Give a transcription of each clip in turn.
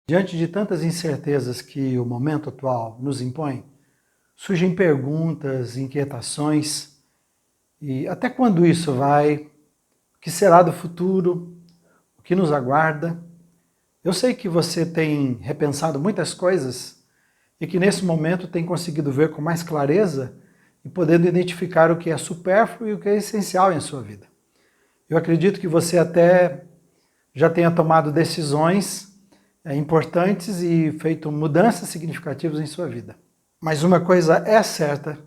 Diante de tantas incertezas que o momento atual nos impõe, surgem perguntas, inquietações, e até quando isso vai? O que será do futuro? O que nos aguarda? Eu sei que você tem repensado muitas coisas e que nesse momento tem conseguido ver com mais clareza e podendo identificar o que é supérfluo e o que é essencial em sua vida. Eu acredito que você até já tenha tomado decisões importantes e feito mudanças significativas em sua vida. Mas uma coisa é certa,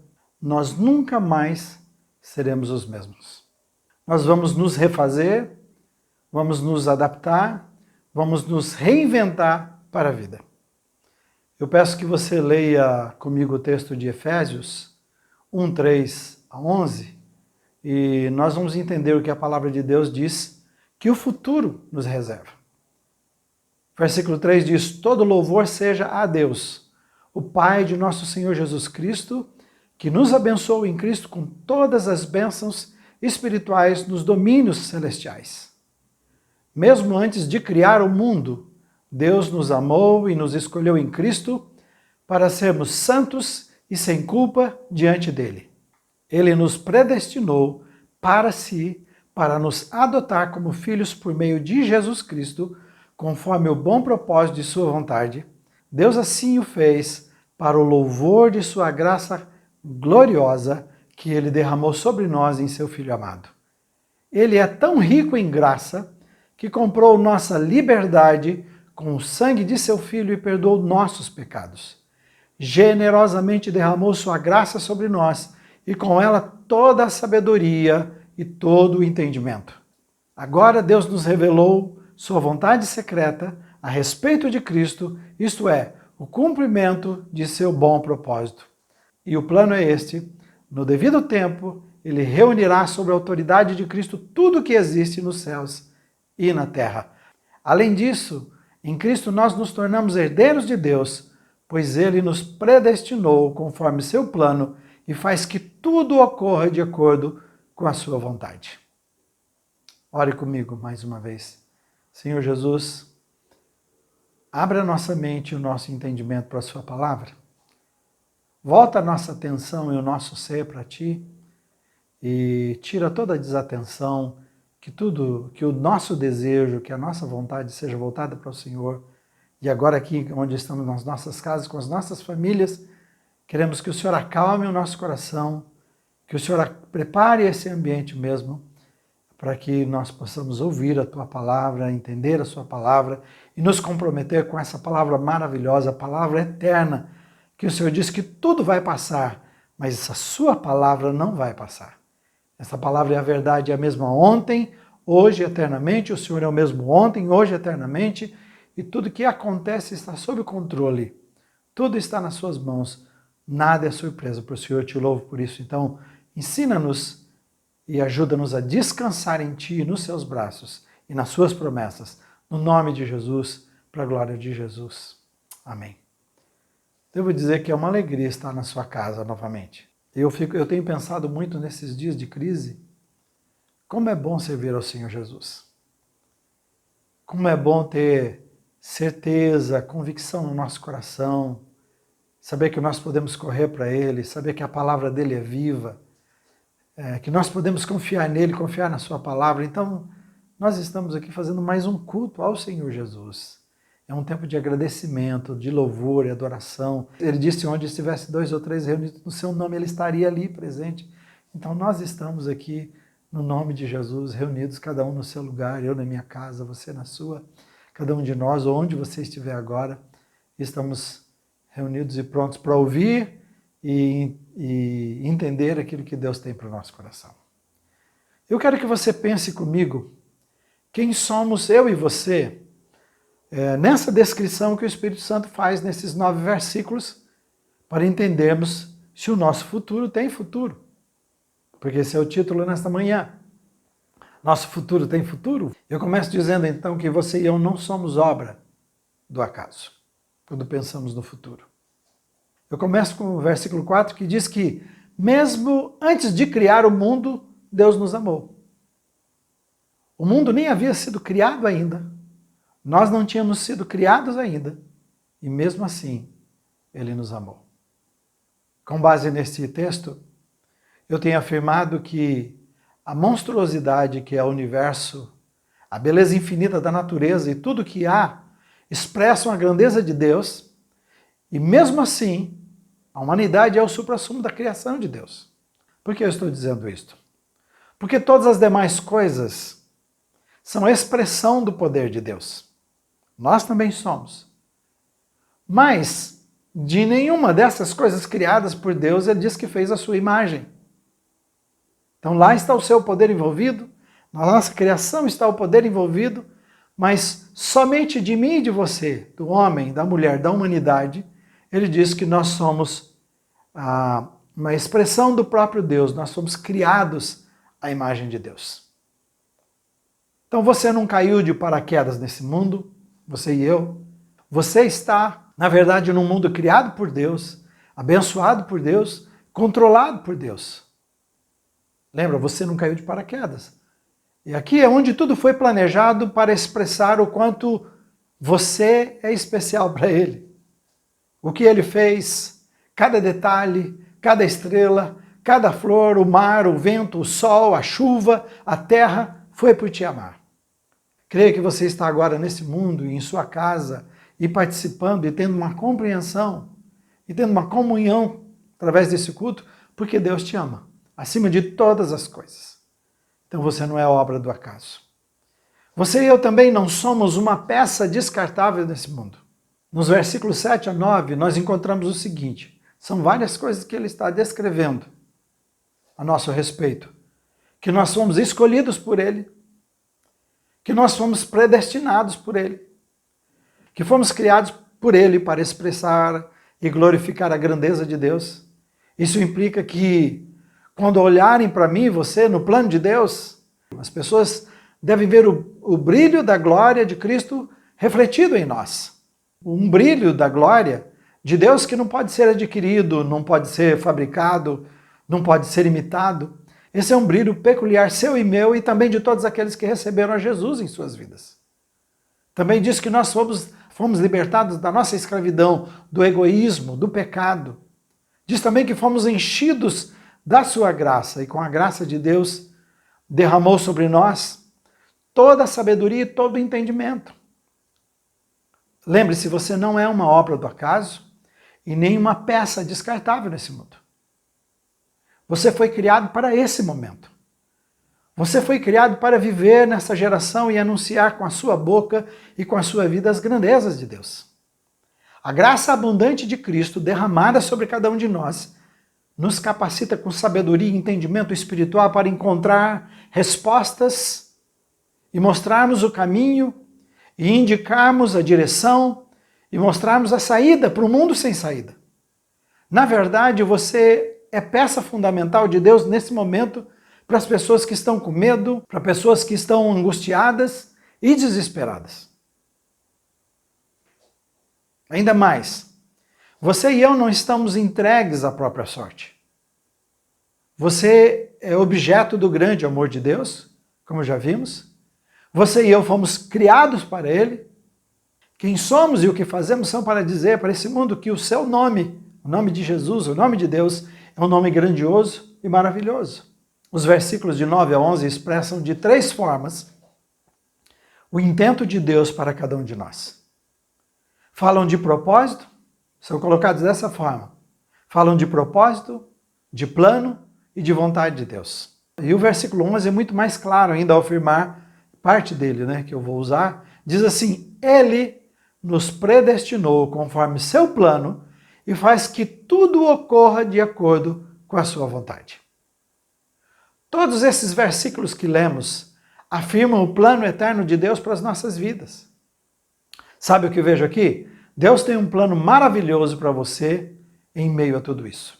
nós nunca mais seremos os mesmos. Nós vamos nos refazer, vamos nos adaptar, vamos nos reinventar para a vida. Eu peço que você leia comigo o texto de Efésios 1, 3 a 11, e nós vamos entender o que a palavra de Deus diz que o futuro nos reserva. Versículo 3 diz: todo louvor seja a Deus, o Pai de nosso Senhor Jesus Cristo, que nos abençoou em Cristo com todas as bênçãos espirituais nos domínios celestiais. Mesmo antes de criar o mundo, Deus nos amou e nos escolheu em Cristo para sermos santos e sem culpa diante dele. Ele nos predestinou para si, para nos adotar como filhos por meio de Jesus Cristo, conforme o bom propósito de sua vontade. Deus assim o fez para o louvor de sua graça gloriosa que ele derramou sobre nós em seu Filho amado. Ele é tão rico em graça que comprou nossa liberdade com o sangue de seu Filho e perdoou nossos pecados. Generosamente derramou sua graça sobre nós e com ela toda a sabedoria e todo o entendimento. Agora Deus nos revelou sua vontade secreta a respeito de Cristo, isto é, o cumprimento de seu bom propósito. E o plano é este: no devido tempo, ele reunirá sob a autoridade de Cristo tudo o que existe nos céus e na terra. Além disso, em Cristo nós nos tornamos herdeiros de Deus, pois ele nos predestinou conforme seu plano e faz que tudo ocorra de acordo com a sua vontade. Ore comigo mais uma vez. Senhor Jesus, abra a nossa mente e o nosso entendimento para a sua palavra. Volta a nossa atenção e o nosso ser para ti e tira toda a desatenção, que o nosso desejo, que a nossa vontade seja voltada para o Senhor. E agora aqui, onde estamos nas nossas casas, com as nossas famílias, queremos que o Senhor acalme o nosso coração, que o Senhor prepare esse ambiente mesmo, para que nós possamos ouvir a Tua palavra, entender a Sua palavra e nos comprometer com essa palavra maravilhosa, a palavra eterna, que o Senhor diz que tudo vai passar, mas essa Sua palavra não vai passar. Essa palavra é a verdade, é a mesma ontem, hoje, eternamente. O Senhor é o mesmo ontem, hoje, eternamente, e tudo que acontece está sob controle. Tudo está nas Suas mãos. Nada é surpresa para o Senhor. Eu te louvo por isso. Então, ensina-nos e ajuda-nos a descansar em Ti, nos Seus braços e nas Suas promessas. No nome de Jesus, para a glória de Jesus. Amém. Devo dizer que é uma alegria estar na sua casa novamente. Eu tenho pensado muito nesses dias de crise, como é bom servir ao Senhor Jesus. Como é bom ter certeza, convicção no nosso coração, saber que nós podemos correr para Ele, saber que a palavra dEle é viva, que nós podemos confiar nele, confiar na sua palavra. Então, nós estamos aqui fazendo mais um culto ao Senhor Jesus. É um tempo de agradecimento, de louvor e adoração. Ele disse: onde estivesse 2 ou 3 reunidos no seu nome, ele estaria ali presente. Então, nós estamos aqui no nome de Jesus, reunidos, cada um no seu lugar, eu na minha casa, você na sua, cada um de nós, onde você estiver agora, estamos reunidos e prontos para ouvir e entender aquilo que Deus tem para o nosso coração. Eu quero que você pense comigo quem somos eu e você nessa descrição que o Espírito Santo faz nesses 9 versículos para entendermos se o nosso futuro tem futuro. Porque esse é o título nesta manhã. Nosso futuro tem futuro? Eu começo dizendo então que você e eu não somos obra do acaso, quando pensamos no futuro. Eu começo com o versículo 4 que diz que, mesmo antes de criar o mundo, Deus nos amou. O mundo nem havia sido criado ainda. Nós não tínhamos sido criados ainda, e mesmo assim, Ele nos amou. Com base nesse texto, eu tenho afirmado que a monstruosidade que é o universo, a beleza infinita da natureza e tudo que há, expressam a grandeza de Deus, e mesmo assim, a humanidade é o suprassumo da criação de Deus. Por que eu estou dizendo isto? Porque todas as demais coisas são expressão do poder de Deus. Nós também somos. Mas, de nenhuma dessas coisas criadas por Deus, Ele diz que fez a sua imagem. Então lá está o seu poder envolvido, na nossa criação está o poder envolvido, mas somente de mim e de você, do homem, da mulher, da humanidade, Ele diz que nós somos uma expressão do próprio Deus, nós somos criados à imagem de Deus. Então você não caiu de paraquedas nesse mundo, você e eu. Você está, na verdade, num mundo criado por Deus, abençoado por Deus, controlado por Deus. Lembra, você não caiu de paraquedas. E aqui é onde tudo foi planejado para expressar o quanto você é especial para Ele. O que Ele fez, cada detalhe, cada estrela, cada flor, o mar, o vento, o sol, a chuva, a terra, foi por te amar. Creio que você está agora nesse mundo, em sua casa, e participando, e tendo uma compreensão, e tendo uma comunhão através desse culto, porque Deus te ama, acima de todas as coisas. Então você não é obra do acaso. Você e eu também não somos uma peça descartável nesse mundo. Nos versículos 7 a 9, nós encontramos o seguinte, são várias coisas que ele está descrevendo a nosso respeito, que nós fomos escolhidos por Ele, que nós fomos predestinados por Ele, que fomos criados por Ele para expressar e glorificar a grandeza de Deus. Isso implica que, quando olharem para mim e você no plano de Deus, as pessoas devem ver o brilho da glória de Cristo refletido em nós. Um brilho da glória de Deus que não pode ser adquirido, não pode ser fabricado, não pode ser imitado. Esse é um brilho peculiar seu e meu e também de todos aqueles que receberam a Jesus em suas vidas. Também diz que nós fomos libertados da nossa escravidão, do egoísmo, do pecado. Diz também que fomos enchidos da sua graça e com a graça de Deus derramou sobre nós toda a sabedoria e todo o entendimento. Lembre-se, você não é uma obra do acaso e nem uma peça descartável nesse mundo. Você foi criado para esse momento. Você foi criado para viver nessa geração e anunciar com a sua boca e com a sua vida as grandezas de Deus. A graça abundante de Cristo derramada sobre cada um de nós nos capacita com sabedoria e entendimento espiritual para encontrar respostas e mostrarmos o caminho e indicarmos a direção e mostrarmos a saída para um mundo sem saída. Na verdade, você é peça fundamental de Deus nesse momento para as pessoas que estão com medo, para pessoas que estão angustiadas e desesperadas. Ainda mais, você e eu não estamos entregues à própria sorte. Você é objeto do grande amor de Deus, como já vimos. Você e eu fomos criados para Ele. Quem somos e o que fazemos são para dizer para esse mundo que o seu nome, o nome de Jesus, o nome de Deus, é um nome grandioso e maravilhoso. Os versículos de 9 a 11 expressam de 3 formas o intento de Deus para cada um de nós. Falam de propósito, são colocados dessa forma. Falam de propósito, de plano e de vontade de Deus. E o versículo 11 é muito mais claro ainda ao afirmar, parte dele, que eu vou usar, diz assim, Ele nos predestinou conforme seu plano e faz que tudo ocorra de acordo com a sua vontade. Todos esses versículos que lemos afirmam o plano eterno de Deus para as nossas vidas. Sabe o que eu vejo aqui? Deus tem um plano maravilhoso para você em meio a tudo isso.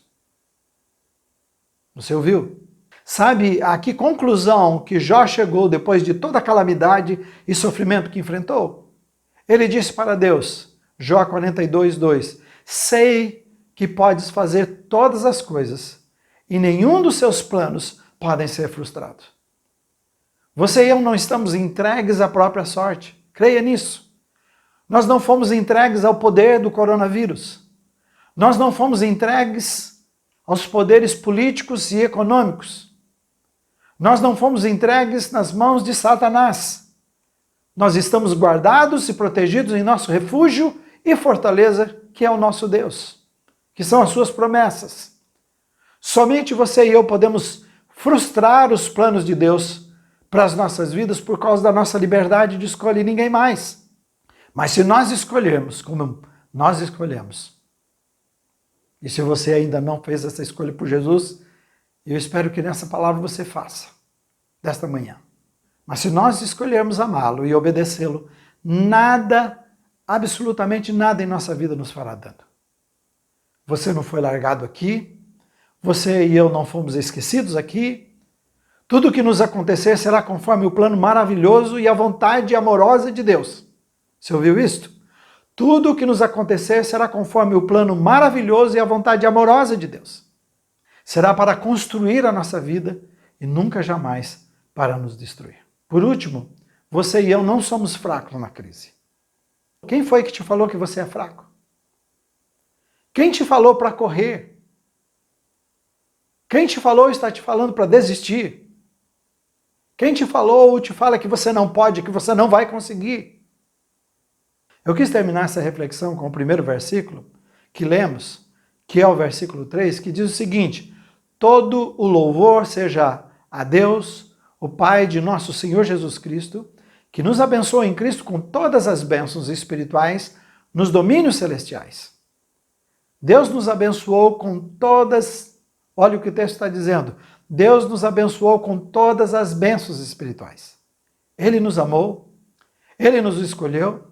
Você ouviu? Sabe a que conclusão que Jó chegou depois de toda a calamidade e sofrimento que enfrentou? Ele disse para Deus, Jó 42:2, sei que podes fazer todas as coisas e nenhum dos seus planos podem ser frustrados. Você e eu não estamos entregues à própria sorte. Creia nisso. Nós não fomos entregues ao poder do coronavírus. Nós não fomos entregues aos poderes políticos e econômicos. Nós não fomos entregues nas mãos de Satanás. Nós estamos guardados e protegidos em nosso refúgio e fortaleza, que é o nosso Deus, que são as suas promessas. Somente você e eu podemos frustrar os planos de Deus para as nossas vidas por causa da nossa liberdade de escolha e ninguém mais. Mas se nós escolhermos como nós escolhemos, e se você ainda não fez essa escolha por Jesus, eu espero que nessa palavra você faça, desta manhã. Mas se nós escolhermos amá-lo e obedecê-lo, nada, absolutamente nada em nossa vida nos fará dano. Você não foi largado aqui, você e eu não fomos esquecidos aqui. Tudo o que nos acontecer será conforme o plano maravilhoso e a vontade amorosa de Deus. Você ouviu isto? Tudo o que nos acontecer será conforme o plano maravilhoso e a vontade amorosa de Deus. Será para construir a nossa vida e nunca jamais para nos destruir. Por último, você e eu não somos fracos na crise. Quem foi que te falou que você é fraco? Quem te falou para correr? Quem te falou está te falando para desistir? Quem te falou ou te fala que você não pode, que você não vai conseguir? Eu quis terminar essa reflexão com o primeiro versículo que lemos, que é o versículo 3, que diz o seguinte: todo o louvor seja a Deus, o Pai de nosso Senhor Jesus Cristo, que nos abençoa em Cristo com todas as bênçãos espirituais nos domínios celestiais. Deus nos abençoou com todas, olha o que o texto está dizendo, Deus nos abençoou com todas as bênçãos espirituais. Ele nos amou, Ele nos escolheu,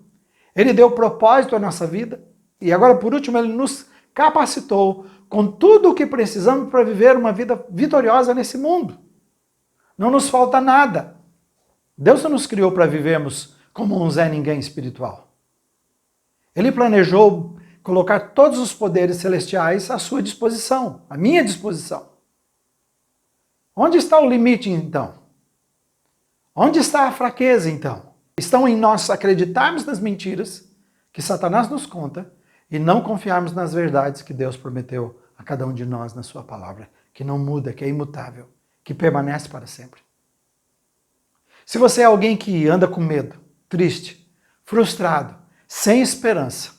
Ele deu propósito à nossa vida e agora, por último, Ele nos capacitou com tudo o que precisamos para viver uma vida vitoriosa nesse mundo. Não nos falta nada. Deus não nos criou para vivermos como um Zé Ninguém espiritual. Ele planejou colocar todos os poderes celestiais à sua disposição, à minha disposição. Onde está o limite, então? Onde está a fraqueza, então? Estão em nós acreditarmos nas mentiras que Satanás nos conta e não confiarmos nas verdades que Deus prometeu a cada um de nós na sua palavra, que não muda, que é imutável, que permanece para sempre. Se você é alguém que anda com medo, triste, frustrado, sem esperança,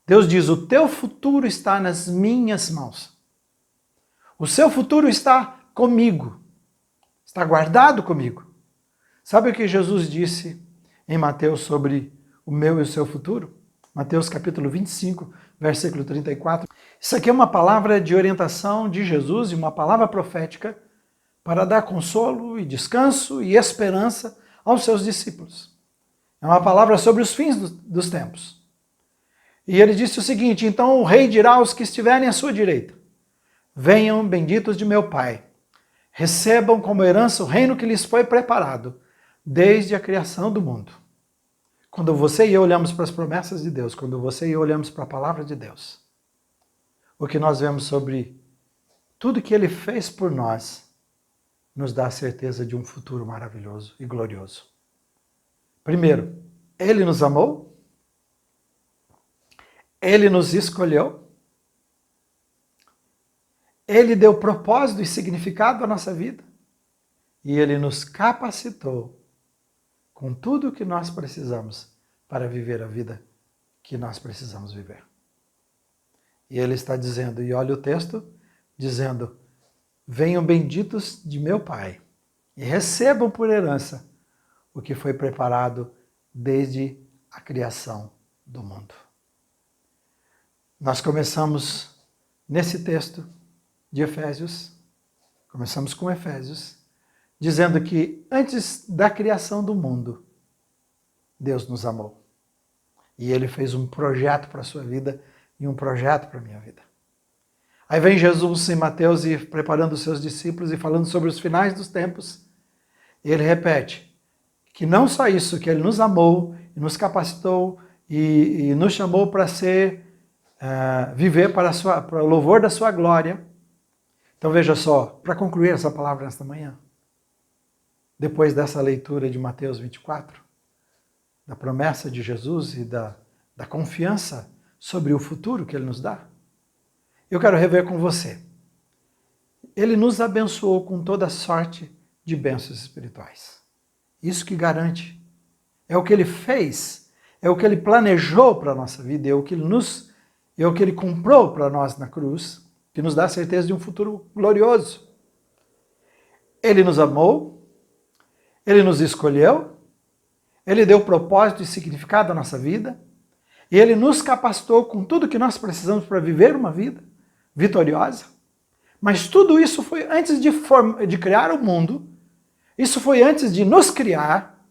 Deus diz: o teu futuro está nas minhas mãos. O seu futuro está comigo, está guardado comigo. Sabe o que Jesus disse em Mateus sobre o meu e o seu futuro? Mateus capítulo 25, versículo 34. Isso aqui é uma palavra de orientação de Jesus e uma palavra profética para dar consolo e descanso e esperança aos seus discípulos. É uma palavra sobre os fins dos tempos. E ele disse o seguinte: então o rei dirá aos que estiverem à sua direita: venham, benditos de meu Pai, recebam como herança o reino que lhes foi preparado desde a criação do mundo. Quando você e eu olhamos para as promessas de Deus, quando você e eu olhamos para a palavra de Deus, o que nós vemos sobre tudo que Ele fez por nós, nos dá a certeza de um futuro maravilhoso e glorioso. Primeiro, Ele nos amou, Ele nos escolheu, Ele deu propósito e significado à nossa vida e Ele nos capacitou com tudo o que nós precisamos para viver a vida que nós precisamos viver. E Ele está dizendo, e olha o texto, dizendo: venham benditos de meu Pai e recebam por herança o que foi preparado desde a criação do mundo. Nós começamos nesse texto de Efésios, começamos com Efésios, dizendo que antes da criação do mundo, Deus nos amou. E Ele fez um projeto para a sua vida e um projeto para a minha vida. Aí vem Jesus em Mateus e preparando os seus discípulos e falando sobre os finais dos tempos. E Ele repete que não só isso, que Ele nos amou e nos capacitou e nos chamou para viver para o louvor da sua glória. Então veja só, para concluir essa palavra nesta manhã, depois dessa leitura de Mateus 24, da promessa de Jesus e da confiança sobre o futuro que Ele nos dá? Eu quero rever com você. Ele nos abençoou com toda sorte de bênçãos espirituais. Isso que garante. É o que Ele fez, é o que Ele planejou para a nossa vida, é o que Ele comprou para nós na cruz, que nos dá a certeza de um futuro glorioso. Ele nos amou, Ele nos escolheu, Ele deu propósito e significado à nossa vida, e Ele nos capacitou com tudo que nós precisamos para viver uma vida vitoriosa. Mas tudo isso foi antes de criar o mundo, isso foi antes de nos criar,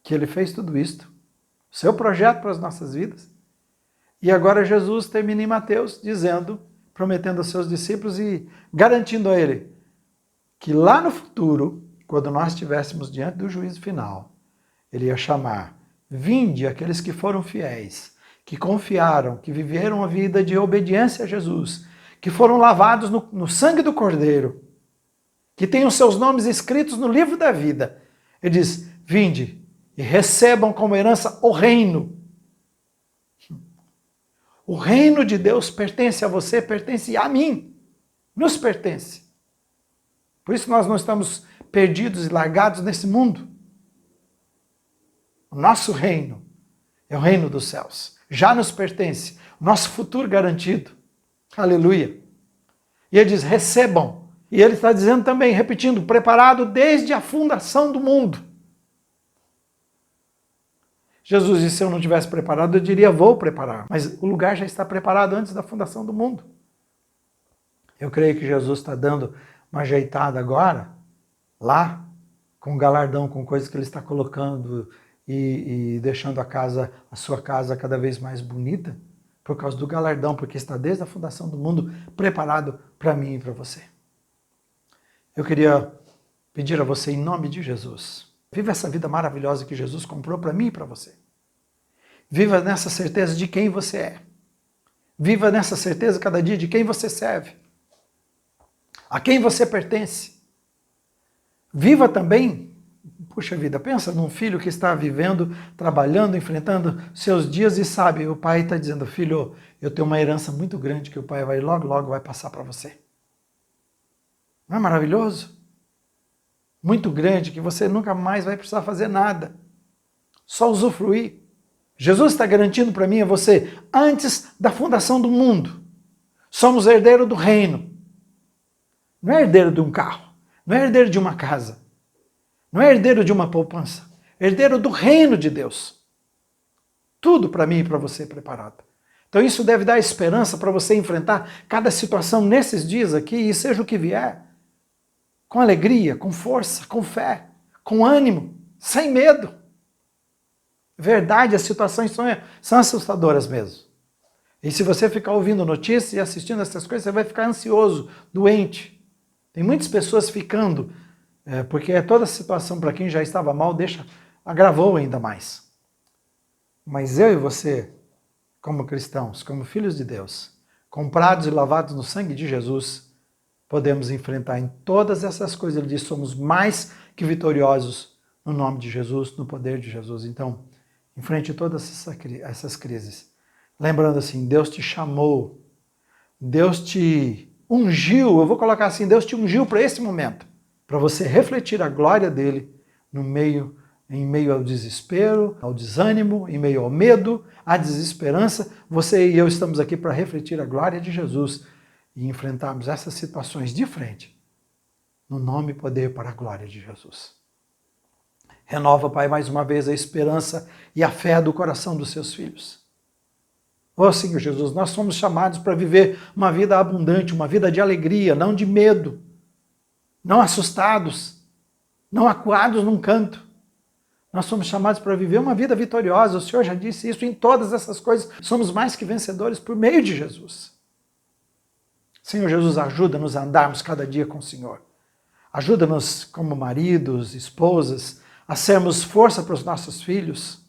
que Ele fez tudo isto, seu projeto para as nossas vidas. E agora Jesus termina em Mateus dizendo, prometendo aos seus discípulos e garantindo a Ele, que lá no futuro, quando nós estivéssemos diante do juízo final, Ele ia chamar, vinde aqueles que foram fiéis, que confiaram, que viveram a vida de obediência a Jesus, que foram lavados no sangue do Cordeiro, que têm os seus nomes escritos no livro da vida. Ele diz, vinde e recebam como herança o reino. O reino de Deus pertence a você, pertence a mim, nos pertence. Por isso nós não estamos perdidos e largados nesse mundo. O nosso reino é o reino dos céus. Já nos pertence, o nosso futuro garantido. Aleluia. E ele diz, recebam. E ele está dizendo também, repetindo, preparado desde a fundação do mundo. Jesus disse, se eu não tivesse preparado, eu diria, vou preparar. Mas o lugar já está preparado antes da fundação do mundo. Eu creio que Jesus está dando uma ajeitada agora, lá, com galardão, com coisas que Ele está colocando e deixando a sua casa cada vez mais bonita, por causa do galardão, porque está desde a fundação do mundo preparado para mim e para você. Eu queria pedir a você, em nome de Jesus, viva essa vida maravilhosa que Jesus comprou para mim e para você. Viva nessa certeza de quem você é. Viva nessa certeza cada dia de quem você serve. A quem você pertence. Viva também, puxa vida, pensa num filho que está vivendo, trabalhando, enfrentando seus dias e sabe, o pai está dizendo, filho, eu tenho uma herança muito grande que o pai vai logo vai passar para você. Não é maravilhoso? Muito grande, que você nunca mais vai precisar fazer nada. Só usufruir. Jesus está garantindo para mim e a você, antes da fundação do mundo, somos herdeiros do reino. Não é herdeiro de um carro, não é herdeiro de uma casa, não é herdeiro de uma poupança, é herdeiro do reino de Deus. Tudo para mim e para você preparado. Então isso deve dar esperança para você enfrentar cada situação nesses dias aqui, e seja o que vier, com alegria, com força, com fé, com ânimo, sem medo. Verdade, as situações são assustadoras mesmo. E se você ficar ouvindo notícias e assistindo essas coisas, você vai ficar ansioso, doente. Tem muitas pessoas ficando, porque toda a situação para quem já estava mal agravou ainda mais. Mas eu e você, como cristãos, como filhos de Deus, comprados e lavados no sangue de Jesus, podemos enfrentar em todas essas coisas. Ele diz, somos mais que vitoriosos no nome de Jesus, no poder de Jesus. Então, enfrente todas essas crises. Lembrando assim, Deus te chamou, Deus te ungiu, eu vou colocar assim, Deus te ungiu para esse momento, para você refletir a glória dele em meio ao desespero, ao desânimo, em meio ao medo, à desesperança. Você e eu estamos aqui para refletir a glória de Jesus e enfrentarmos essas situações de frente, no nome e poder para a glória de Jesus. Renova, Pai, mais uma vez a esperança e a fé do coração dos seus filhos. Ó Senhor Jesus, nós somos chamados para viver uma vida abundante, uma vida de alegria, não de medo, não assustados, não acuados num canto. Nós somos chamados para viver uma vida vitoriosa. O Senhor já disse isso, em todas essas coisas somos mais que vencedores por meio de Jesus. Senhor Jesus, ajuda-nos a andarmos cada dia com o Senhor. Ajuda-nos como maridos, esposas, a sermos força para os nossos filhos.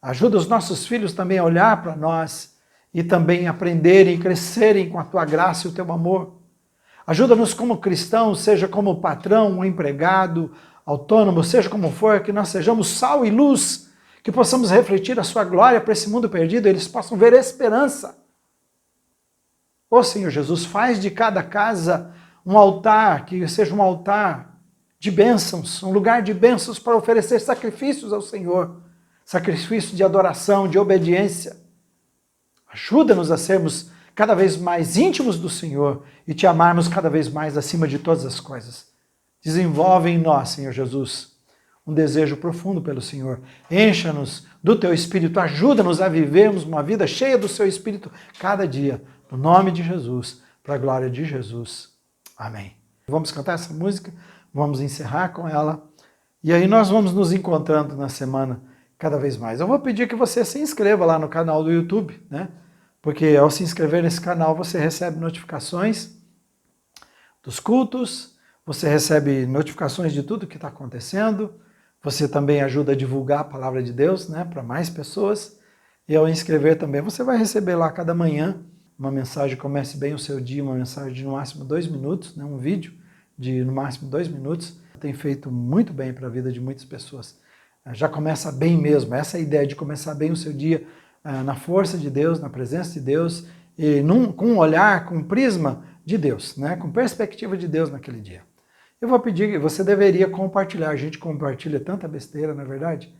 Ajuda os nossos filhos também a olhar para nós e também aprenderem e crescerem com a Tua graça e o Teu amor. Ajuda-nos como cristãos, seja como patrão, um empregado, autônomo, seja como for, que nós sejamos sal e luz que possamos refletir a sua glória para esse mundo perdido, eles possam ver esperança. Ó Senhor Jesus, faz de cada casa um altar, que seja um altar de bênçãos, um lugar de bênçãos para oferecer sacrifícios ao Senhor, sacrifício de adoração, de obediência. Ajuda-nos a sermos cada vez mais íntimos do Senhor e te amarmos cada vez mais acima de todas as coisas. Desenvolve em nós, Senhor Jesus, um desejo profundo pelo Senhor. Encha-nos do teu Espírito, ajuda-nos a vivermos uma vida cheia do seu Espírito cada dia. No nome de Jesus, para a glória de Jesus. Amém. Vamos cantar essa música, vamos encerrar com ela. E aí nós vamos nos encontrando na semana cada vez mais. Eu vou pedir que você se inscreva lá no canal do YouTube, né? Porque ao se inscrever nesse canal você recebe notificações dos cultos, você recebe notificações de tudo que está acontecendo, você também ajuda a divulgar a palavra de Deus, né, para mais pessoas. E ao inscrever também, você vai receber lá cada manhã uma mensagem, comece bem o seu dia, uma mensagem de no máximo 2 minutos, né, um vídeo de no máximo 2 minutos. Tem feito muito bem para a vida de muitas pessoas. Já começa bem mesmo, essa é a ideia de começar bem o seu dia na força de Deus, na presença de Deus, e com um olhar, com um prisma de Deus, né, com perspectiva de Deus naquele dia. Eu vou pedir, você deveria compartilhar, a gente compartilha tanta besteira, não é verdade?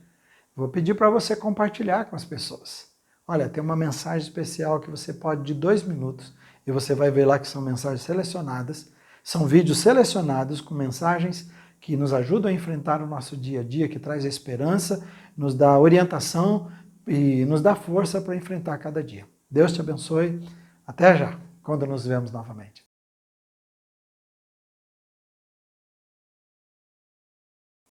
Vou pedir para você compartilhar com as pessoas. Olha, tem uma mensagem especial que você pode de 2 minutos, e você vai ver lá que são mensagens selecionadas, são vídeos selecionados com mensagens que nos ajudam a enfrentar o nosso dia a dia, que traz esperança, nos dá orientação e nos dá força para enfrentar cada dia. Deus te abençoe. Até já, quando nos vemos novamente.